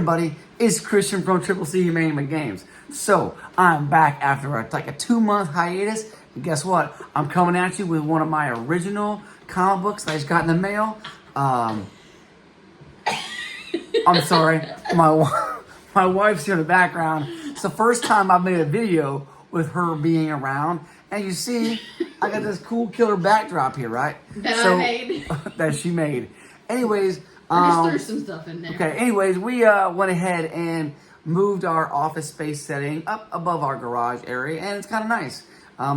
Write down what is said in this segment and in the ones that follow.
everybody? It's Christian from Triple C Humane Games. So, I'm back after a 2-month hiatus. And guess what? I'm coming at you with one of my original comic books that I just got in the mail. I'm sorry. My wife's here in the background. It's the first time I've made a video with her being around. And you see, I got this cool killer backdrop here, right? I made. That she made. Anyways, I just threw some stuff in there. Okay, anyways, we went ahead and moved our office space setting up above our garage area, and it's kind of nice.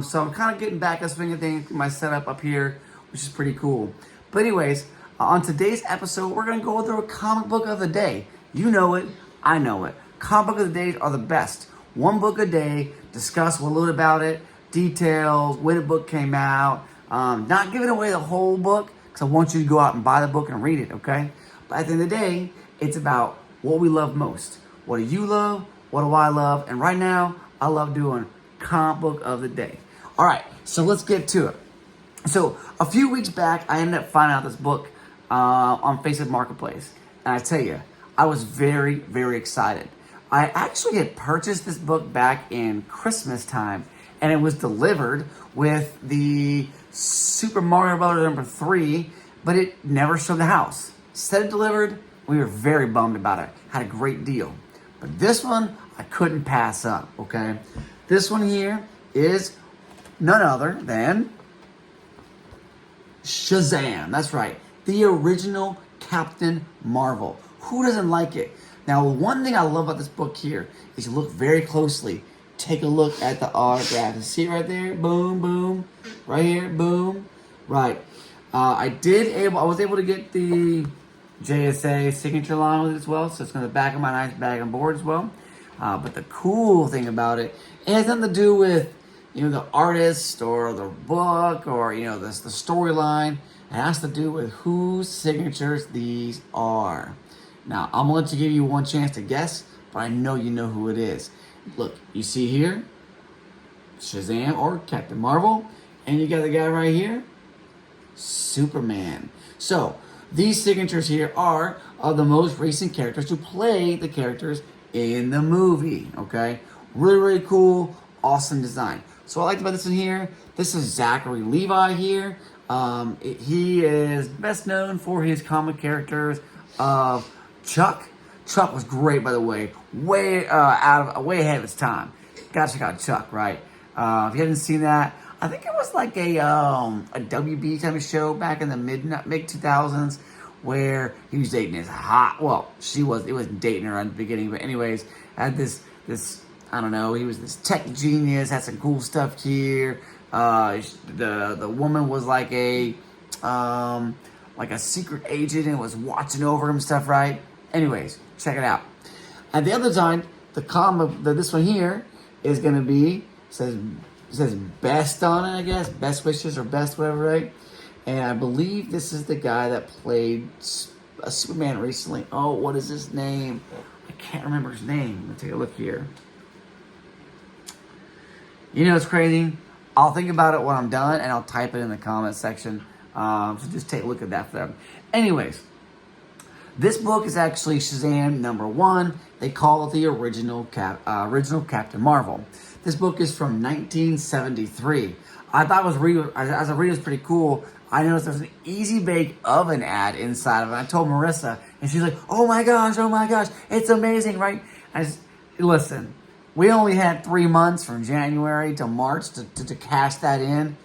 So I'm kind of getting back a swing of things, my setup up here, which is pretty cool. But anyways, on today's episode, we're going to go through a comic book of the day. You know it, I know it. Comic book of the day are the best. One book a day, discuss a little bit about it, details, when the book came out, not giving away the whole book, because I want you to go out and buy the book and read it, okay? But at the end of the day, it's about what we love most. What do you love? What do I love? And right now, I love doing comic book of the day. All right, so let's get to it. So a few weeks back, I ended up finding out this book on Facebook Marketplace. And I tell you, I was very, very excited. I actually had purchased this book back in Christmas time, and it was delivered with the Super Mario Bros. Number 3, but it never showed the house. Said it delivered, we were very bummed about it. Had a great deal. But this one, I couldn't pass up, okay? This one here is none other than Shazam. That's right. The original Captain Marvel. Who doesn't like it? Now, one thing I love about this book here is you look very closely. Take a look at the autograph. You see it right there? Boom, boom. Right here, boom. Right. I was able to get the JSA signature line with it as well, so it's going to back of my nice bag and board as well. But the cool thing about it has nothing to do with, the artist or the book or, the storyline. It has to do with whose signatures these are. Now, I'm going to give you one chance to guess, but I know you know who it is. Look, you see here, Shazam or Captain Marvel, and you got the guy right here, Superman. So, these signatures here are of the most recent characters to play the characters in the movie, okay? Really, really cool, awesome design. So what I liked about this one here, this is Zachary Levi here. He is best known for his comic characters of Chuck. Chuck was great, by the way. Way ahead of its time. Gotta check out Chuck, right? If you haven't seen that, I think it was like a WB type of show back in the mid 2000s where he was dating his it wasn't dating her at the beginning, but anyways, had this I don't know, he was this tech genius, had some cool stuff here. The woman was like a secret agent and was watching over him stuff, right? Anyways, check it out. At the other side, this one here is gonna be says best on it, I guess, best wishes or best whatever, right? And I believe this is the guy that played Superman recently. Oh, what is his name? I can't remember his name. Let's take a look here. It's crazy. I'll think about it when I'm done, and I'll type it in the comment section. So just take a look at that for them. Anyways, this book is actually Shazam number 1. They call it the original Captain Marvel. This book is from 1973. I thought as a reader, it was pretty cool. I noticed there's an Easy Bake Oven ad inside of it. I told Marissa, and she's like, oh my gosh, it's amazing, right? Listen, we only had 3 months from January to March to cash that in.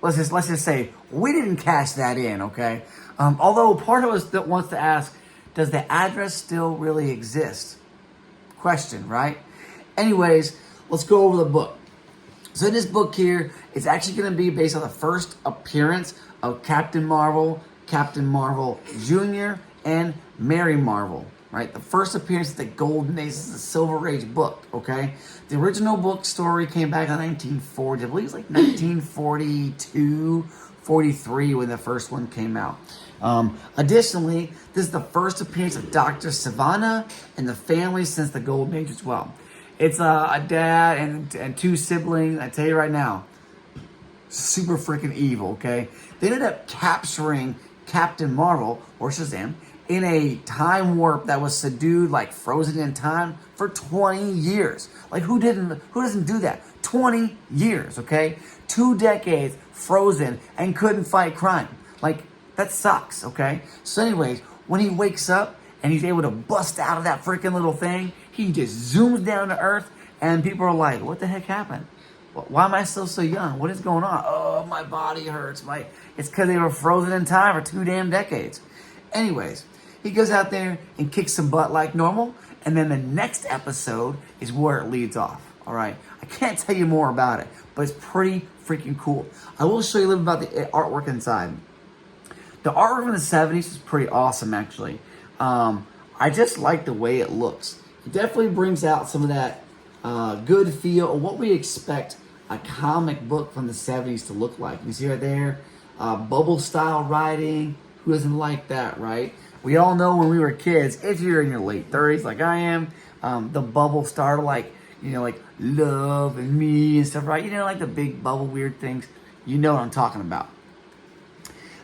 Let's just say we didn't cash that in, okay? Although part of us that wants to ask, does the address still really exist? Question, right? Anyways, let's go over the book. So this book here is actually going to be based on the first appearance of Captain Marvel Jr., and Mary Marvel, right? The first appearance of the Golden Age, this is a Silver Age book, okay? The original book story came back in 1940, I believe it was like 1942, 43 when the first one came out. Additionally, this is the first appearance of Dr. Savannah and the family since the Golden Age as well. It's a dad and 2 siblings. I tell you right now, super freaking evil, okay? They ended up capturing Captain Marvel, or Shazam, in a time warp that was subdued, like frozen in time for 20 years. Like who doesn't do that? 20 years, okay? 2 decades frozen and couldn't fight crime. Like that sucks, okay? So anyways, when he wakes up and he's able to bust out of that freaking little thing, he just zooms down to Earth and people are like, what the heck happened? Why am I still so young? What is going on? Oh, my body hurts. It's because they were frozen in time for 2 damn decades. Anyways, he goes out there and kicks some butt like normal. And then the next episode is where it leads off. All right. I can't tell you more about it, but it's pretty freaking cool. I will show you a little about the artwork inside. The artwork from the 70s is pretty awesome, actually. I just like the way it looks. It definitely brings out some of that good feel of what we expect a comic book from the 70s to look like. You see right there, bubble style writing. Who doesn't like that, right? We all know when we were kids, if you're in your late 30s like I am, the bubble started like love and me and stuff, right? You know, like the big bubble weird things. You know what I'm talking about.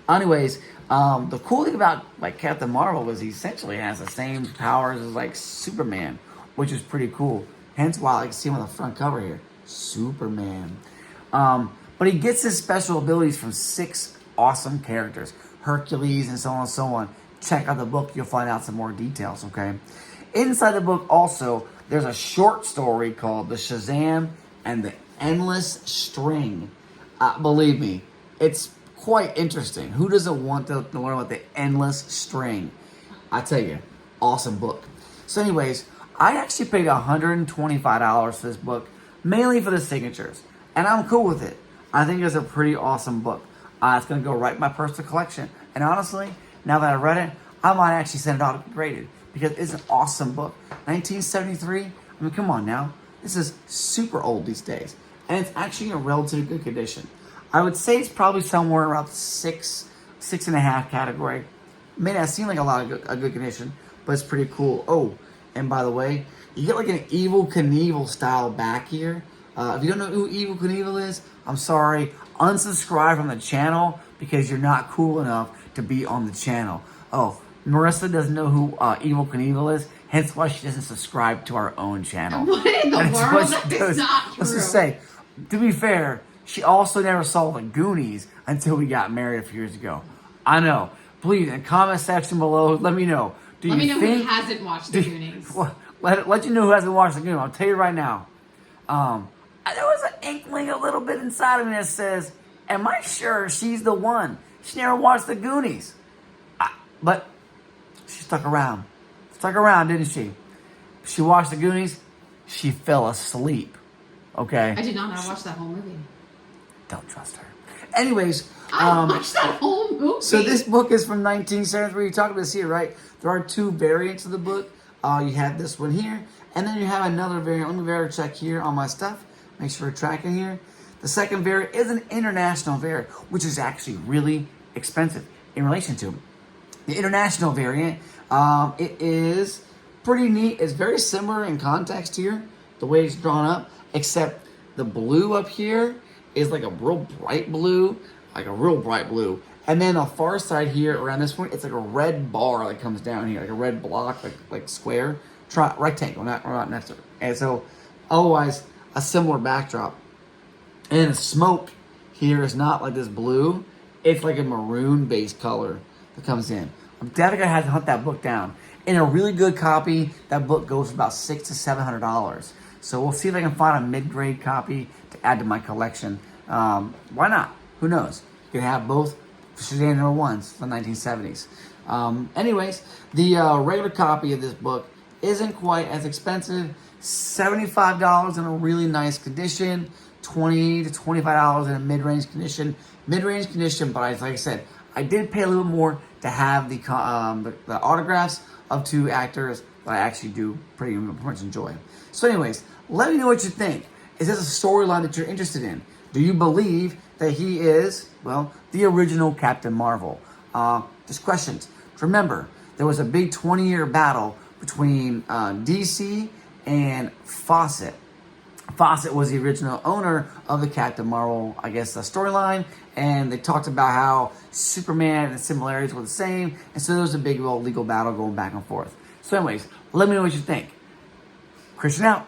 Anyways, the cool thing about like Captain Marvel is he essentially has the same powers as like Superman, which is pretty cool. Hence why I can see him on the front cover here. Superman. But he gets his special abilities from 6 awesome characters. Hercules and so on and so on. Check out the book. You'll find out some more details, okay? Inside the book also, there's a short story called The Shazam and the Endless String. Believe me, it's quite interesting. Who doesn't want to learn about the endless string? I tell you, awesome book. So anyways, I actually paid $125 for this book, mainly for the signatures. And I'm cool with it. I think it's a pretty awesome book. It's going to go right in my personal collection. And honestly, now that I read it, I might actually send it out to be graded. Because it's an awesome book. 1973, I mean, come on now. This is super old these days. And it's actually in a relatively good condition. I would say it's probably somewhere around 6.5 category. May not seem like a good condition, but it's pretty cool. Oh, and by the way, you get like an Evel Knievel style back here. If you don't know who Evel Knievel is, I'm sorry. Unsubscribe from the channel because you're not cool enough to be on the channel. Oh, Marissa doesn't know who Evel Knievel is, hence why she doesn't subscribe to our own channel. What in the world? That is not true. Let's just say, to be fair, she also never saw the Goonies until we got married a few years ago. I know. Please, in the comment section below, let me know. Let me know who hasn't watched the Goonies. Let you know who hasn't watched the Goonies. I'll tell you right now. There was an inkling a little bit inside of me that says, am I sure she's the one? She never watched the Goonies. But she stuck around. Stuck around, didn't she? She watched the Goonies. She fell asleep. Okay? I did not know I watched that whole movie. Don't trust her. Anyways. I watched that whole movie. So this book is from 1973. You're talking about this here, right? There are 2 variants of the book. You have this one here. And then you have another variant. Let me verify check here on my stuff. Make sure we're tracking here. The second variant is an international variant, which is actually really expensive in relation to the international variant. It is pretty neat. It's very similar in context here, the way it's drawn up, except the blue up here is like a real bright blue, And then on the far side here, around this point, it's like a red bar that comes down here, like a red block, like square, rectangle, not next to it. And so, otherwise, a similar backdrop. And the smoke here is not like this blue. It's like a maroon-based color that comes in. I'm definitely gonna have to hunt that book down. In a really good copy, that book goes for about $600 to $700. So we'll see if I can find a mid-grade copy to add to my collection. Why not? Who knows? You can have both Shazam number 1s from the 1970s. Anyways, the regular copy of this book isn't quite as expensive. $75 in a really nice condition. $20 to $25 in a mid-range condition. Mid-range condition, but like I said, I did pay a little more to have the autographs of 2 actors that I actually do pretty much enjoy. So anyways, let me know what you think. Is this a storyline that you're interested in? Do you believe that he is, well, the original Captain Marvel? Just questions. Remember, there was a big 20-year battle between DC and Fawcett. Fawcett was the original owner of the Captain Marvel, I guess, storyline, and they talked about how Superman and the similarities were the same, and so there was a big old legal battle going back and forth. So anyways, let me know what you think. Christian out.